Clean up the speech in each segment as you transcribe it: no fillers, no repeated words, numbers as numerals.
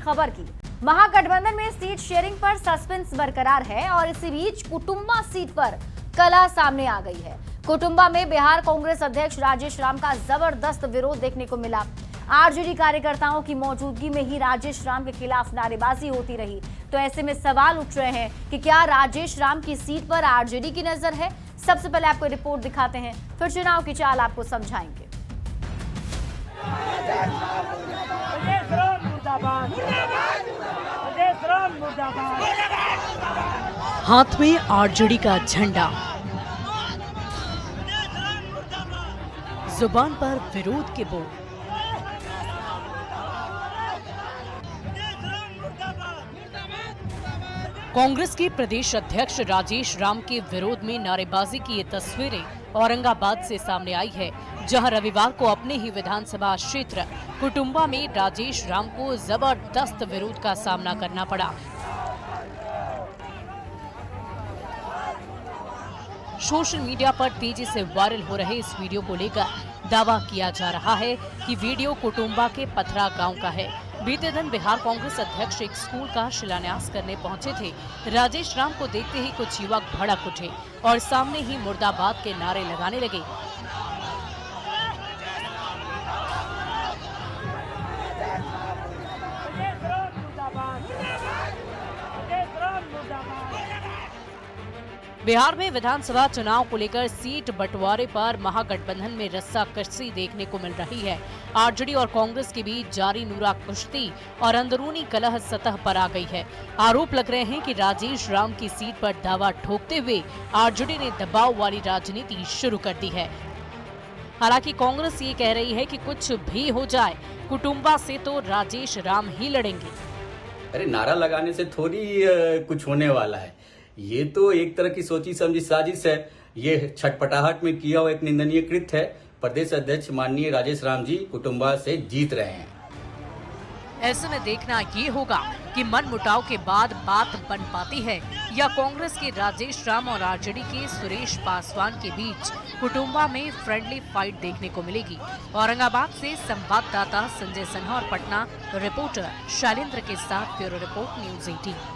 खबर की। महागठबंधन में सीट शेयरिंग पर सस्पेंस बरकरार है और इसी बीच कुटुंबा सीट पर कला सामने आ गई है। कुटुंबा में बिहार कांग्रेस अध्यक्ष राजेश राम का जबरदस्त विरोध देखने को मिला। आरजेडी कार्यकर्ताओं की मौजूदगी में ही राजेश राम के खिलाफ नारेबाजी होती रही। तो ऐसे में सवाल उठ रहे हैं कि क्या राजेश राम की सीट पर आरजेडी की नजर है। सबसे पहले आपको रिपोर्ट दिखाते हैं, फिर चुनाव की चाल आपको समझाएंगे। हाथ में आरजेडी का झंडा, जुबान पर विरोध के बोल। कांग्रेस के प्रदेश अध्यक्ष राजेश राम के विरोध में नारेबाजी की ये तस्वीरें औरंगाबाद से सामने आई है, जहां रविवार को अपने ही विधानसभा क्षेत्र कुटुंबा में राजेश राम को जबरदस्त विरोध का सामना करना पड़ा। सोशल मीडिया पर तेजी से वायरल हो रहे इस वीडियो को लेकर दावा किया जा रहा है कि वीडियो कुटुंबा के पथरा गांव का है। बीते दिन बिहार कांग्रेस अध्यक्ष एक स्कूल का शिलान्यास करने पहुंचे थे। राजेश राम को देखते ही कुछ युवक भड़क उठे और सामने ही मुर्दाबाद के नारे लगाने लगे। बिहार में विधानसभा चुनाव को लेकर सीट बंटवारे पर महागठबंधन में रस्साकसी देखने को मिल रही है। आरजेडी और कांग्रेस के बीच जारी नूरा कुश्ती और अंदरूनी कलह सतह पर आ गई है। आरोप लग रहे हैं कि राजेश राम की सीट पर दावा ठोकते हुए आरजेडी ने दबाव वाली राजनीति शुरू कर दी है। हालांकि कांग्रेस ये कह रही है कि कुछ भी हो जाए, कुटुंबा से तो राजेश राम ही लड़ेंगे। अरे नारा लगाने से थोड़ी कुछ होने वाला है। ये तो एक तरह की सोची समझी साजिश है। ये छटपटाहट में किया हुआ एक निंदनीय कृत्य है। प्रदेश अध्यक्ष माननीय राजेश राम जी कुटुंबा से जीत रहे हैं। ऐसे में देखना ये होगा कि मनमुटाव के बाद बात बन पाती है या कांग्रेस के राजेश राम और आरजेडी के सुरेश पासवान के बीच कुटुंबा में फ्रेंडली फाइट देखने को मिलेगी। औरंगाबाद से संवाददाता संजय सिन्हा और पटना रिपोर्टर शैलेंद्र के साथ ब्यूरो रिपोर्ट न्यूज़ 18।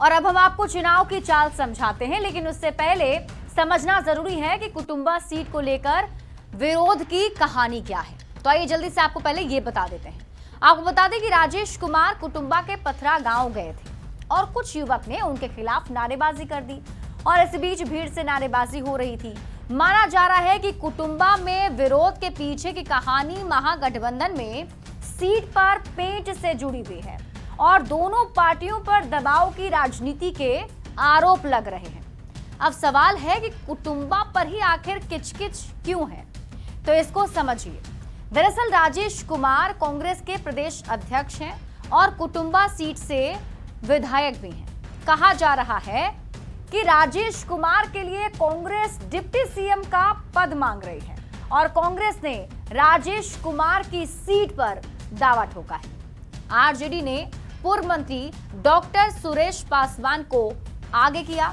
और अब हम आपको चुनाव की चाल समझाते हैं, लेकिन उससे पहले समझना जरूरी है कि कुटुंबा सीट को लेकर विरोध की कहानी क्या है। तो आइए जल्दी से आपको पहले ये बता देते हैं। आपको बता दें कि राजेश कुमार कुटुंबा के पथरा गांव गए थे और कुछ युवक ने उनके खिलाफ नारेबाजी कर दी और इस बीच भीड़ से नारेबाजी हो रही थी। माना जा रहा है कि कुटुंबा में विरोध के पीछे की कहानी महागठबंधन में सीट पर पेंच से जुड़ी हुई है और दोनों पार्टियों पर दबाव की राजनीति के आरोप लग रहे हैं। अब सवाल है कि कुटुंबा पर ही आखिर किचकिच क्यों है, तो इसको समझिए। दरअसल राजेश कुमार कांग्रेस के प्रदेश अध्यक्ष हैं और कुटुंबा सीट से विधायक भी हैं। कहा जा रहा है कि राजेश कुमार के लिए कांग्रेस डिप्टी सीएम का पद मांग रही है और कांग्रेस ने राजेश कुमार की सीट पर दावा ठोका है। आरजेडी ने पूर्व मंत्री डॉक्टर सुरेश पासवान को आगे किया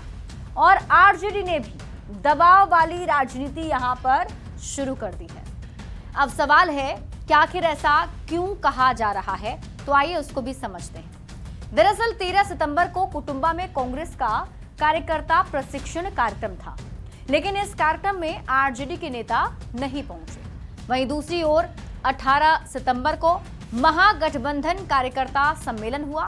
और आरजेडी ने भी दबाव वाली राजनीति यहां पर शुरू कर दी है। अब सवाल है कि आखिर ऐसा क्यों कहा जा रहा है, तो आइए उसको भी समझते हैं। दरअसल 13 सितंबर को कुटुंबा में कांग्रेस का कार्यकर्ता प्रशिक्षण कार्यक्रम था, लेकिन इस कार्यक्रम में आरजेडी के नेता नहीं पहुंचे। वहीं दूसरी ओर 18 सितंबर को महागठबंधन कार्यकर्ता सम्मेलन हुआ।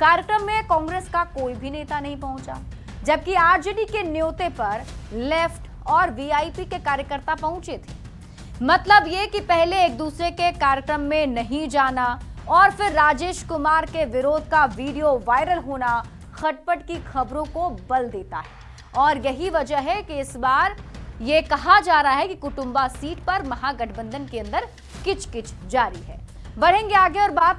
कार्यक्रम में कांग्रेस का कोई भी नेता नहीं पहुंचा, जबकि आरजेडी के न्योते पर लेफ्ट और वीआईपी के कार्यकर्ता पहुंचे थे। मतलब ये कि पहले एक दूसरे के कार्यक्रम में नहीं जाना और फिर राजेश कुमार के विरोध का वीडियो वायरल होना खटपट की खबरों को बल देता है। और यही वजह है कि इस बार ये कहा जा रहा है कि कुटुंबा सीट पर महागठबंधन के अंदर किचकिच जारी है। बढ़ेंगे आगे और बात